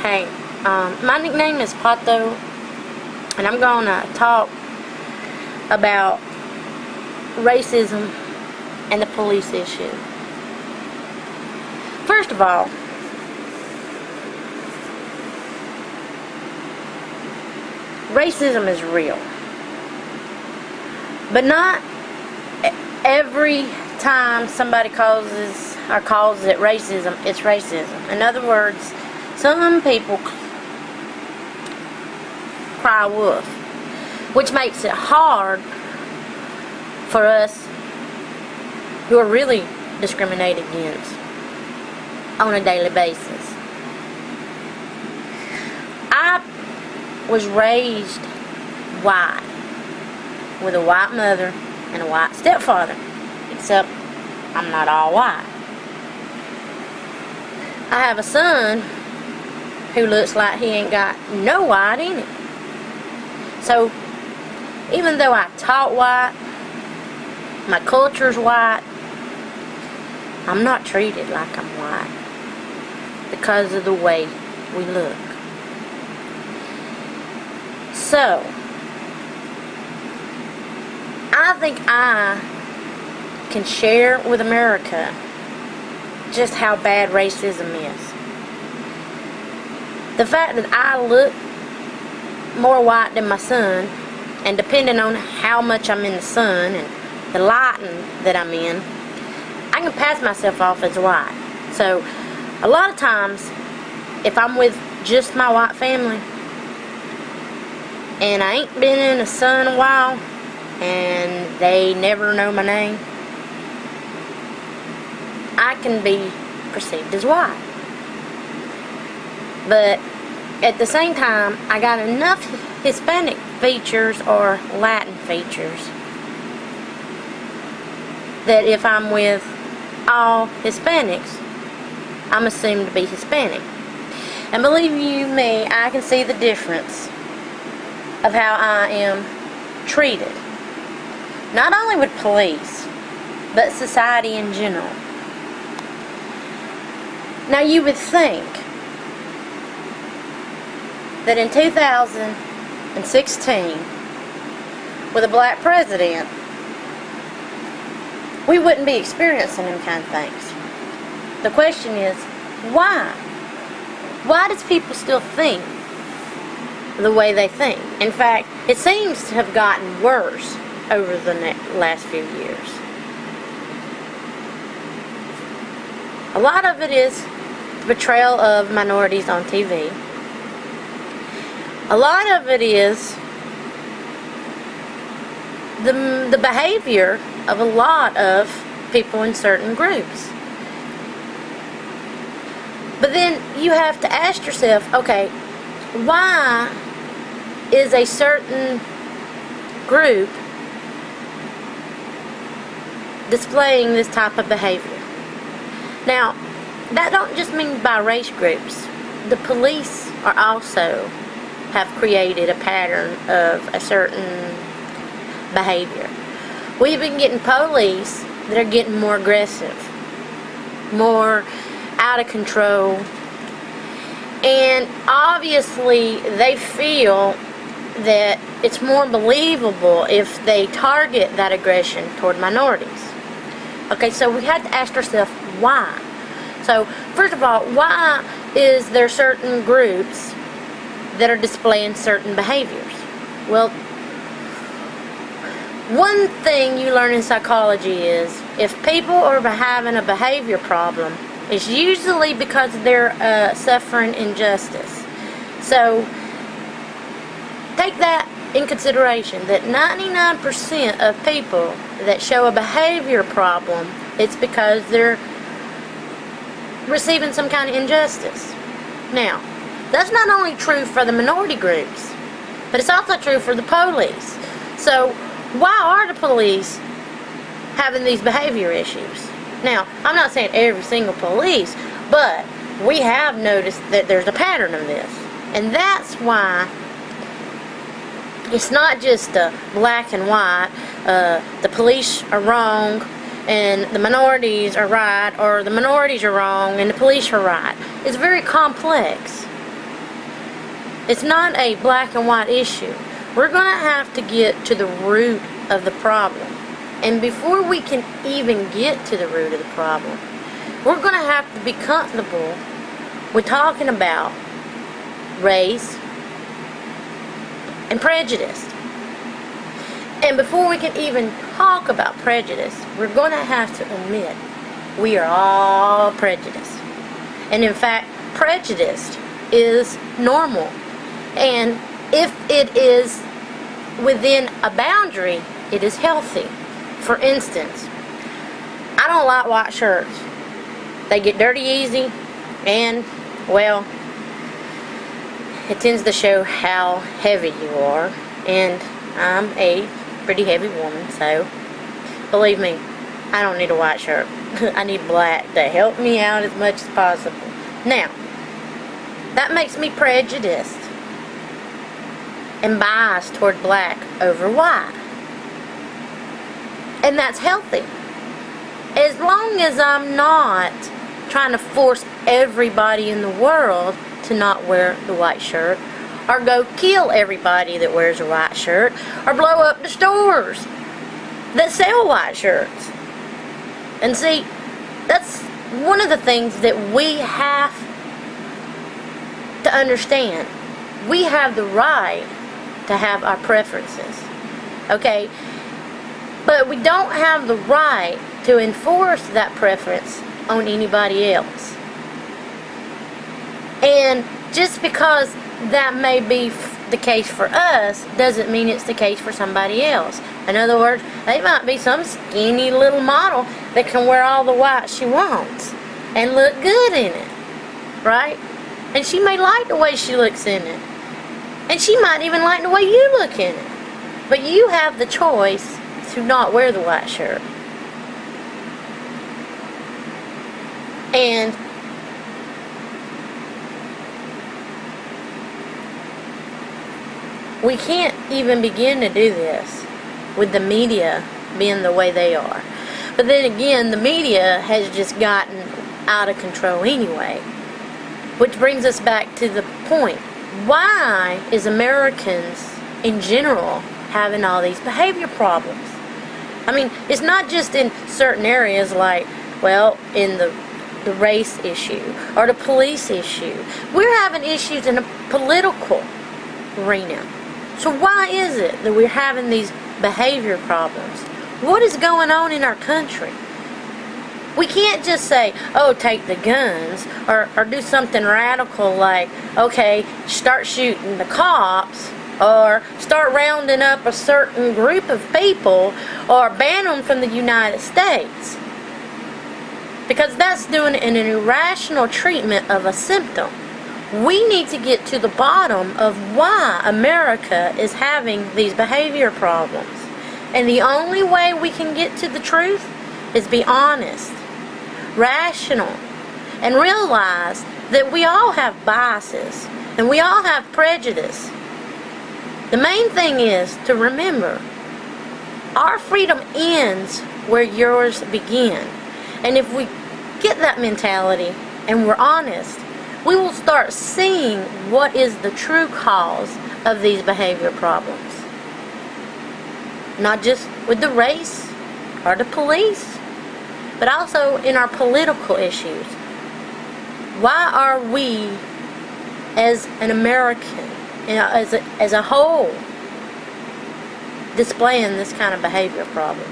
Hey, my nickname is Pato, and I'm going to talk about racism and the police issue. First of all, racism is real, but not every time somebody calls it racism, it's racism. In other words, some people cry wolf, which makes it hard for us who are really discriminated against on a daily basis. I was raised white, with a white mother and a white stepfather, except I'm not all white. I have a son who looks like he ain't got no white in it. So, even though I taught white, my culture's white, I'm not treated like I'm white because of the way we look. So, I think I can share with America just how bad racism is. The fact that I look more white than my son, and depending on how much I'm in the sun and the lighting that I'm in, I can pass myself off as white. So, a lot of times, if I'm with just my white family, and I ain't been in the sun a while, and they never know my name, I can be perceived as white. But at the same time, I got enough Hispanic features or Latin features that if I'm with all Hispanics, I'm assumed to be Hispanic. And believe you me, I can see the difference of how I am treated. Not only with police, but society in general. Now you would think that in 2016, with a black president, we wouldn't be experiencing them kind of things. The question is, why? Why does people still think the way they think? In fact, it seems to have gotten worse over the last few years. A lot of it is the portrayal of minorities on TV. A lot of it is the behavior of a lot of people in certain groups. But then you have to ask yourself, okay, why is a certain group displaying this type of behavior? Now, that don't just mean by race groups. The police are also have created a pattern of a certain behavior. We've been getting police that are getting more aggressive, more out of control, and obviously they feel that it's more believable if they target that aggression toward minorities. Okay, so we have to ask ourselves why. So, first of all, why is there certain groups that are displaying certain behaviors? Well, one thing you learn in psychology is if people are having a behavior problem, it's usually because they're suffering injustice. So, take that in consideration, that 99% of people that show a behavior problem, it's because they're receiving some kind of injustice. Now, that's not only true for the minority groups, but it's also true for the police. So, why are the police having these behavior issues? Now, I'm not saying every single police, but we have noticed that there's a pattern of this. And that's why it's not just black and white, the police are wrong and the minorities are right, or the minorities are wrong and the police are right. It's very complex. It's not a black and white issue. We're going to have to get to the root of the problem. And before we can even get to the root of the problem, we're going to have to be comfortable with talking about race and prejudice. And before we can even talk about prejudice, we're going to have to admit we are all prejudiced. And in fact, prejudice is normal. And if it is within a boundary, it is healthy. For instance, I don't like white shirts. They get dirty easy, and, well, it tends to show how heavy you are. And I'm a pretty heavy woman, so believe me, I don't need a white shirt. I need black to help me out as much as possible. Now, that makes me prejudiced and biased toward black over white. And that's healthy. As long as I'm not trying to force everybody in the world to not wear the white shirt, or go kill everybody that wears a white shirt, or blow up the stores that sell white shirts. And see, that's one of the things that we have to understand. We have the right to have our preferences, okay? But we don't have the right to enforce that preference on anybody else. And just because that may be the case for us doesn't mean it's the case for somebody else. In other words, they might be some skinny little model that can wear all the white she wants and look good in it, right? And she may like the way she looks in it. And she might even like the way you look in it. But you have the choice to not wear the white shirt. And we can't even begin to do this with the media being the way they are. But then again, the media has just gotten out of control anyway. Which brings us back to the point. Why is Americans in general having all these behavior problems? I mean, it's not just in certain areas like, well, in the race issue or the police issue. We're having issues in the political arena. So why is it that we're having these behavior problems? What is going on in our country? We can't just say, oh, take the guns, or do something radical like, okay, start shooting the cops, or start rounding up a certain group of people, or ban them from the United States. Because that's doing an irrational treatment of a symptom. We need to get to the bottom of why America is having these behavior problems. And the only way we can get to the truth is be honest, rational, and realize that we all have biases and we all have prejudice. The main thing is to remember, our freedom ends where yours begin. And if we get that mentality and we're honest, we will start seeing what is the true cause of these behavior problems. Not just with the race or the police, but also in our political issues. Why are we, as an American, as a whole, displaying this kind of behavior problems?